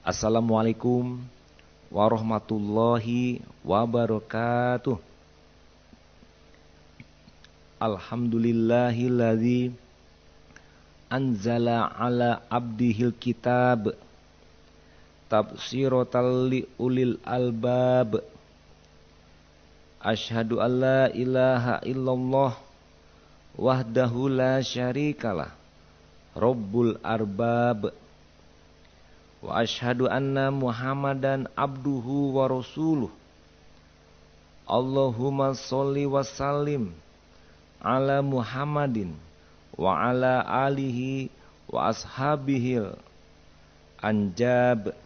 Assalamualaikum warahmatullahi wabarakatuh. Alhamdulillahilladzi anzala ala abdihil kitab tafsiratan li ulil albab. Asyhadu an la ilaha illallah wahdahu la syarikalah rabbul arbab. Wa asyhadu anna Muhammadan abduhu wa rasuluh. Allahumma sholli wa sallim ala Muhammadin wa ala alihi wa ashabihil anjab.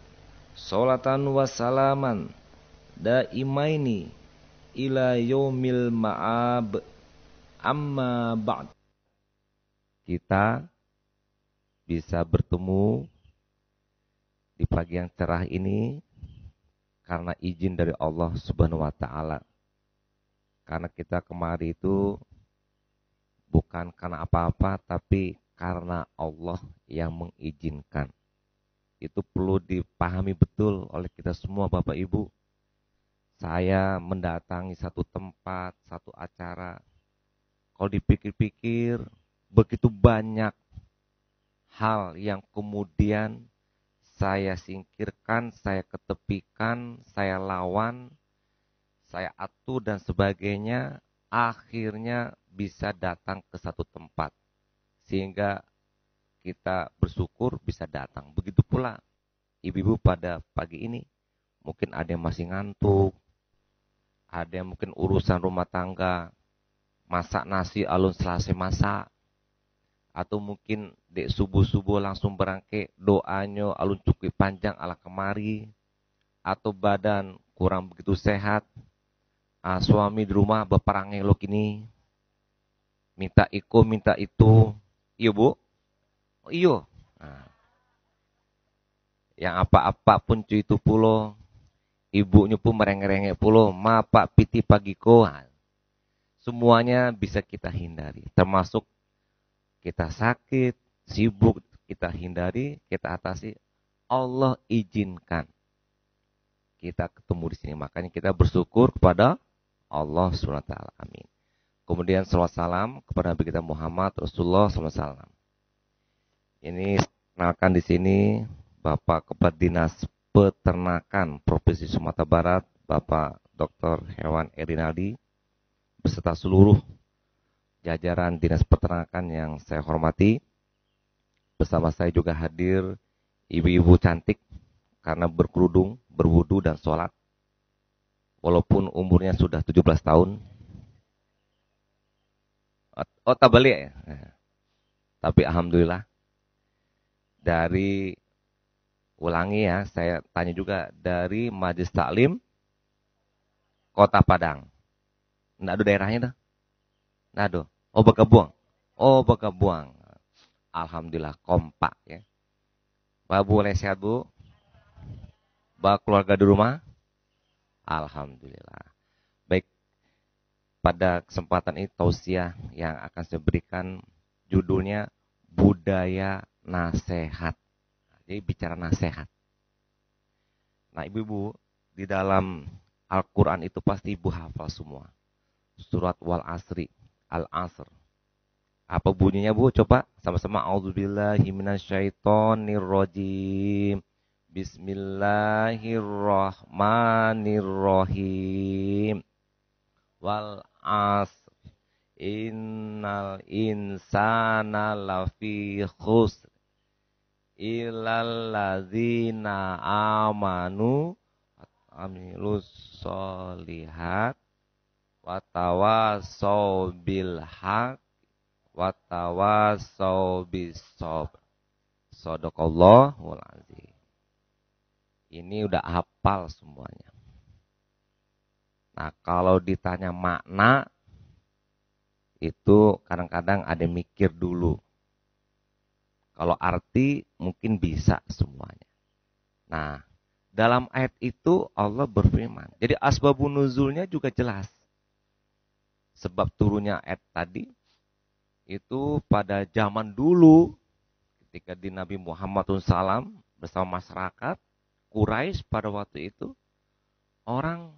Sholatan wa salaman daimaini ila yaumil ma'ab. Amma ba'd. Kita bisa bertemu di pagi yang cerah ini karena izin dari Allah Subhanahu wa taala. Karena kita kemari itu bukan karena apa-apa, tapi karena Allah yang mengizinkan. Itu perlu dipahami betul oleh kita semua Bapak Ibu. Saya mendatangi satu tempat, satu acara. Kalau dipikir-pikir begitu banyak hal yang kemudian saya singkirkan, saya ketepikan, saya lawan, saya atur dan sebagainya, akhirnya bisa datang ke satu tempat. Sehingga kita bersyukur bisa datang. Begitu pula ibu-ibu pada pagi ini. Mungkin ada yang masih ngantuk, ada yang mungkin urusan rumah tangga, masak nasi alun selesai masak. Atau mungkin dek subuh-subuh langsung berangkat doanya alun cukup panjang ala kemari. Atau badan kurang begitu sehat. Suami di rumah berperang elok ini. Minta iko, minta itu. Iya bu? Oh, iya. Nah. Yang apa-apa pun cuy itu pulo. Ibunya pun merengek-rengek pulo. Ma pak piti pagiko. Nah. Semuanya bisa kita hindari. Termasuk kita sakit, sibuk, kita hindari, kita atasi. Allah izinkan kita ketemu di sini. Makanya kita bersyukur kepada Allah SWT. Amin. Kemudian salawat salam kepada Nabi kita Muhammad Rasulullah SAW. Ini kenalkan di sini Bapak Kepala Dinas Peternakan Provinsi Sumatera Barat, Bapak Dr. Hewan Erinaldi, beserta seluruh jajaran Dinas Peternakan yang saya hormati. Bersama saya juga hadir ibu-ibu cantik karena berkerudung, berwudu dan sholat. Walaupun umurnya sudah 17 tahun. Oh tak balik ya. Tapi alhamdulillah. Dari, ulangi ya, saya tanya juga dari Majelis Taklim Kota Padang. Nggak ada daerahnya dah. Nado. Oh Bakabuang. Oh Bakabuang. Alhamdulillah kompak ya. Mbak boleh sehat Bu? Mbak keluarga di rumah? Alhamdulillah. Baik. Pada kesempatan ini tausiah yang akan saya berikan judulnya budaya nasihat. Jadi bicara nasihat. Nah ibu-ibu di dalam Al-Quran itu pasti ibu hafal semua. Surat Wal Asri. Al-Asr. Apa bunyinya Bu? Coba sama-sama. A'udzubillahi minasyaitonirrajim. Bismillahirrahmanirrahim. Wal asr. Innal insana lafi khusr. Illal ladzina amanu amilus solihat. Watawasau bil haq watawasau bis sabr. Shadaqallahul azim. Ini udah hafal semuanya. Nah, kalau ditanya makna itu kadang-kadang ada mikir dulu. Kalau arti mungkin bisa semuanya. Nah, dalam ayat itu Allah berfirman. Jadi asbabun nuzulnya juga jelas. Sebab turunnya ayat tadi itu pada zaman dulu ketika di Nabi Muhammad SAW bersama masyarakat Quraisy pada waktu itu, orang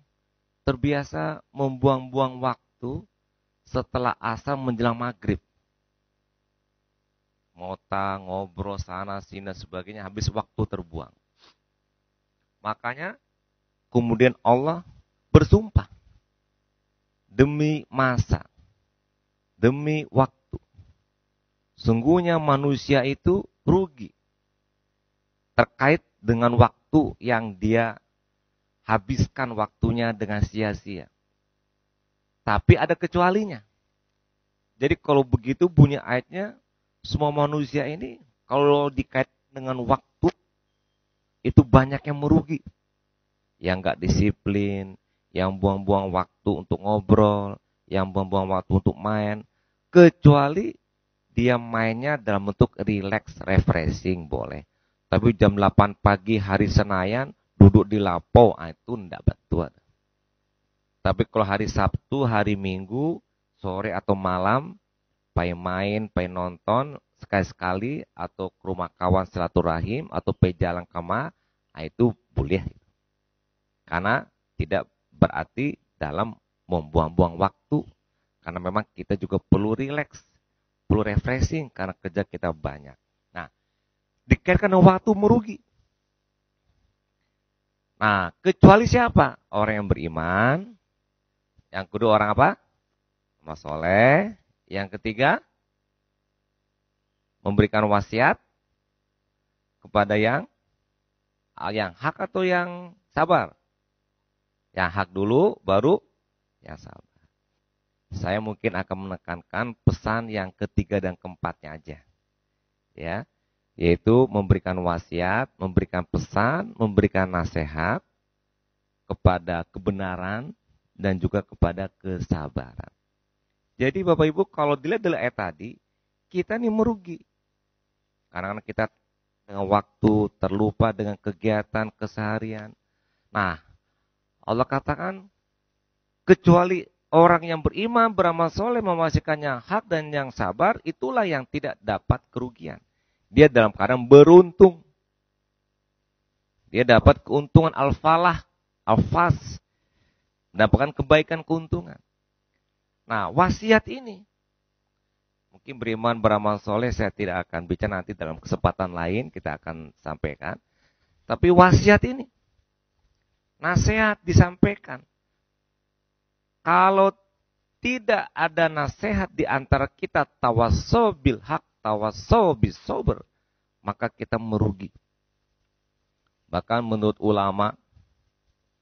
terbiasa membuang-buang waktu setelah asar menjelang maghrib. Ngota, ngobrol sana sini dan sebagainya, habis waktu terbuang. Makanya kemudian Allah bersumpah demi masa, demi waktu. Sungguhnya manusia itu rugi terkait dengan waktu yang dia habiskan waktunya dengan sia-sia. Tapi ada kecualinya. Jadi kalau begitu bunyi ayatnya, semua manusia ini kalau dikait dengan waktu, itu banyak yang merugi. Yang nggak disiplin, yang buang-buang waktu untuk ngobrol, yang buang-buang waktu untuk main. Kecuali dia mainnya dalam bentuk relax, refreshing boleh. Tapi jam 8 pagi hari Senayan, duduk di lapo, itu enggak betul. Tapi kalau hari Sabtu, hari Minggu, sore atau malam, pengen main, pengen nonton, sekali-sekali, atau ke rumah kawan silaturahim, atau pergi jalan kemana, itu boleh. Karena tidak berarti dalam membuang-buang waktu. Karena memang kita juga perlu relax, perlu refreshing, karena kerja kita banyak. Nah, dikaitkan dengan waktu merugi. Nah, kecuali siapa? Orang yang beriman. Yang kedua orang apa? Amal soleh. Yang ketiga, memberikan wasiat kepada yang hak atau yang sabar. Yang hak dulu, baru yang sabar. Saya mungkin akan menekankan pesan yang ketiga dan keempatnya aja. Ya, yaitu memberikan wasiat, memberikan pesan, memberikan nasihat kepada kebenaran dan juga kepada kesabaran. Jadi Bapak Ibu, kalau dilihat dari ayat tadi, kita nih merugi. Karena kita dengan waktu terlupa dengan kegiatan keseharian. Nah, Allah katakan, kecuali orang yang beriman, beramal soleh, mewasikan yang hak dan yang sabar, itulah yang tidak dapat kerugian. Dia dalam keadaan beruntung. Dia dapat keuntungan al-falah, al-fas, mendapatkan kebaikan, keuntungan. Nah, wasiat ini, mungkin beriman, beramal soleh, saya tidak akan bicara, nanti dalam kesempatan lain kita akan sampaikan. Tapi wasiat ini, nasihat disampaikan. Kalau tidak ada nasihat di antara kita, tawassaw bil haq, tawassaw bis sabr, maka kita merugi. Bahkan menurut ulama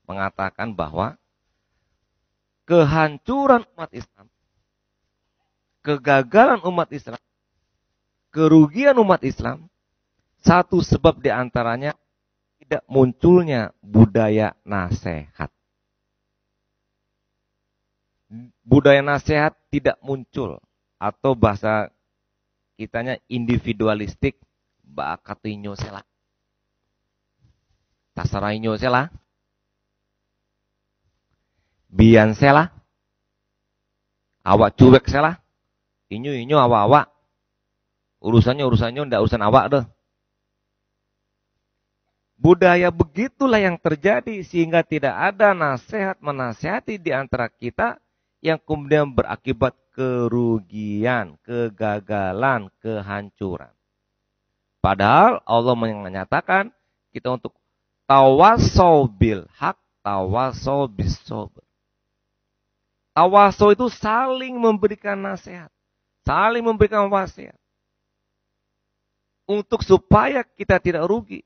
mengatakan bahwa kehancuran umat Islam, kegagalan umat Islam, kerugian umat Islam, satu sebab di antaranya tidak munculnya budaya nasihat. Budaya nasihat tidak muncul, atau bahasa kitanya individualistik, bakatinyo sela. Tasarainyo sela. Bian sela. Awak cuek sela. Inyo awak. Urusannya ndak urusan awak deh. Budaya begitulah yang terjadi sehingga tidak ada nasihat menasihati di antara kita yang kemudian berakibat kerugian, kegagalan, kehancuran. Padahal Allah menyatakan kita untuk tawassaw bil haq, tawassaw bis sabr. Tawassaw itu saling memberikan nasihat, saling memberikan wasiat untuk supaya kita tidak rugi.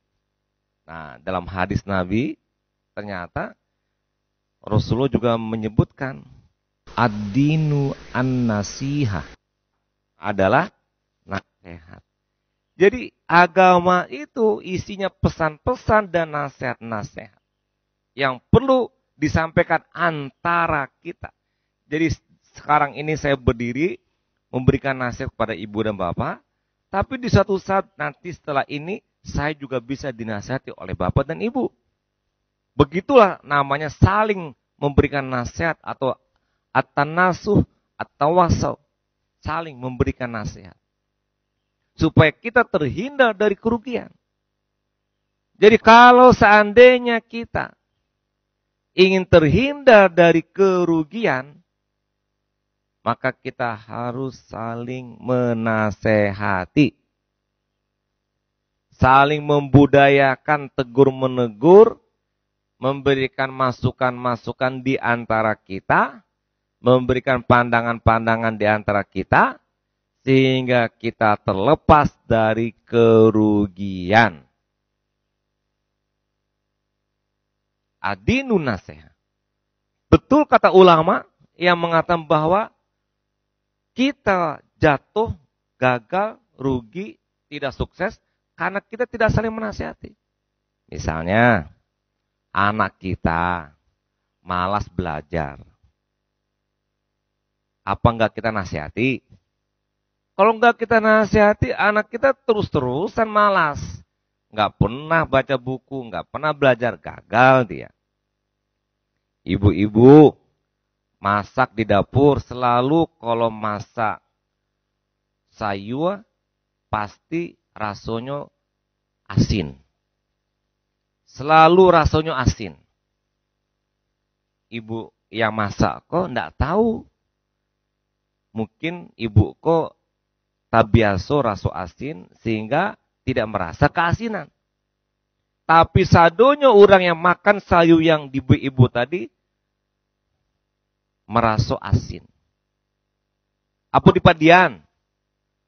Nah, dalam hadis Nabi ternyata Rasulullah juga menyebutkan ad-dinu an-nasihah adalah nasihat. Jadi agama itu isinya pesan-pesan dan nasihat-nasihat yang perlu disampaikan antara kita. Jadi sekarang ini saya berdiri memberikan nasihat kepada ibu dan bapak, tapi di suatu saat nanti setelah ini saya juga bisa dinasihati oleh bapak dan ibu. Begitulah namanya saling memberikan nasihat atau at-tanasuh, at-tawassaw, saling memberikan nasihat. Supaya kita terhindar dari kerugian. Jadi kalau seandainya kita ingin terhindar dari kerugian, maka kita harus saling menasehati. Saling membudayakan tegur-menegur, memberikan masukan-masukan di antara kita, memberikan pandangan-pandangan di antara kita, sehingga kita terlepas dari kerugian. Adinun nasihat. Betul kata ulama yang mengatakan bahwa kita jatuh, gagal, rugi, tidak sukses karena kita tidak saling menasihati. Misalnya, anak kita malas belajar. Apa enggak kita nasihati? Kalau enggak kita nasihati, anak kita terus-terusan malas. Enggak pernah baca buku, enggak pernah belajar, gagal dia. Ibu-ibu masak di dapur selalu kalau masak sayur pasti rasanya asin. Selalu rasanya asin. Ibu yang masak kok enggak tahu. Mungkin ibu kok tak biasa rasa asin sehingga tidak merasa keasinan. Tapi sadonya orang yang makan sayur yang diberi ibu tadi merasa asin. Apa di padian?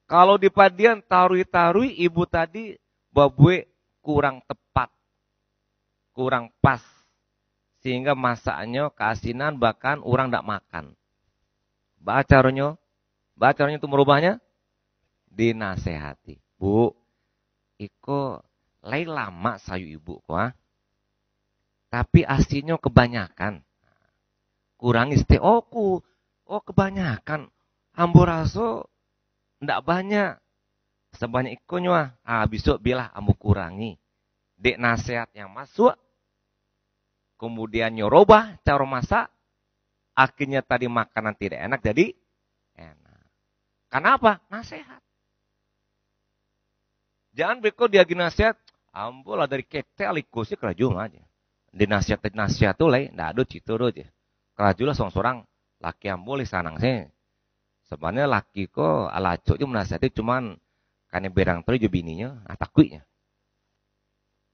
Kalau di padian tarui-tarui ibu tadi babue kurang tepat. Kurang pas. Sehingga masaknya keasinan bahkan orang tidak makan. Bacaranya itu merubahnya dinasehati. Bu, iko lain lama sayu ibu kok. Tapi asinnya kebanyakan. Kurangi oh kebanyakan. Ambo raso ndak banyak. Sebanyak ikonya. Besok bilah ambo kurangi. Dek nasihat yang masuk. Kemudian nyorobah cara masak. Akhirnya tadi makanan tidak enak jadi enak. Kenapa? Nasihat. Jangan beko dia nasihat, ambo lah dari kete alikusi kerajum aja. Di nasihat tuh lai, ndak ada citu aja. Kerajum lah seorang laki ambo li sanang sih. Sebenarnya laki ko alaco itu menasihati cuman karena berang teri jo bininya, takuinya.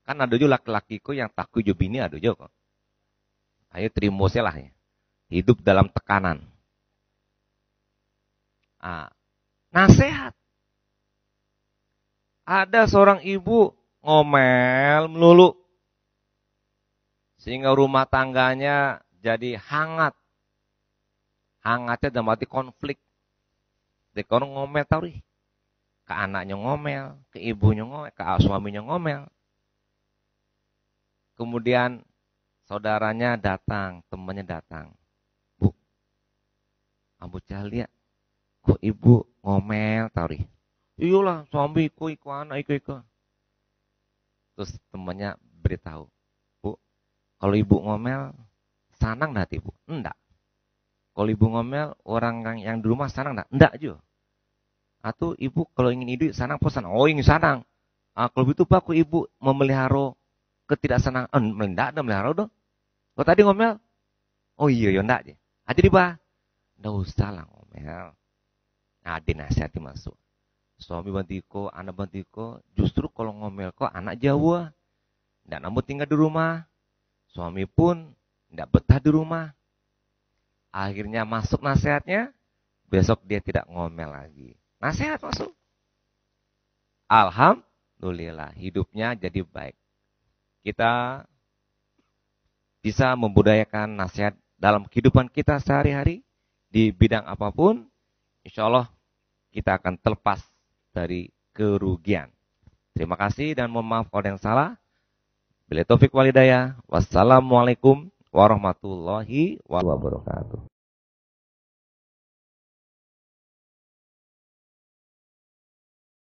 Kan ada juga laki-laki ko yang takui jo bini ada juga kok. Ayo terima lah ya. Hidup dalam tekanan. Nasihat. Ada seorang ibu ngomel melulu. Sehingga rumah tangganya jadi hangat. Hangatnya dalam arti konflik. Dia orang ngomel tau nih. Ke anaknya ngomel, ke ibunya ngomel, ke suaminya ngomel. Kemudian saudaranya datang, temannya datang. Bu, ambo lihat, kok ibu ngomel tau nih. Iyalah, suami iku anak iku. Terus temannya beritahu, Bu, kalau ibu ngomel, sanang enggak ibu? Enggak. Kalau ibu ngomel, orang yang di rumah sanang enggak? Enggak juga. Atau ibu kalau ingin hidup sanang, sanang. Oh ingin sanang. Kalau begitu Pak, aku ibu memelihara ketidaksenangan. Enggak ada melihara dong. Kalau tadi ngomel, oh iya enggak aja. Jadi Pak, enggak usah lah ngomel. Dinasihati masuk. Suami bantiko, anak bantiko, justru kalau ngomel kok anak Jawa. Nggak namun tinggal di rumah. Suami pun nggak betah di rumah. Akhirnya masuk nasihatnya, besok dia tidak ngomel lagi. Nasihat masuk. Alhamdulillah, hidupnya jadi baik. Kita bisa membudayakan nasihat dalam kehidupan kita sehari-hari. Di bidang apapun, insya Allah kita akan terlepas dari kerugian. Terima kasih dan mohon maaf kalau ada yang salah. Bila taufik walhidayah. Wassalamualaikum warahmatullahi wabarakatuh.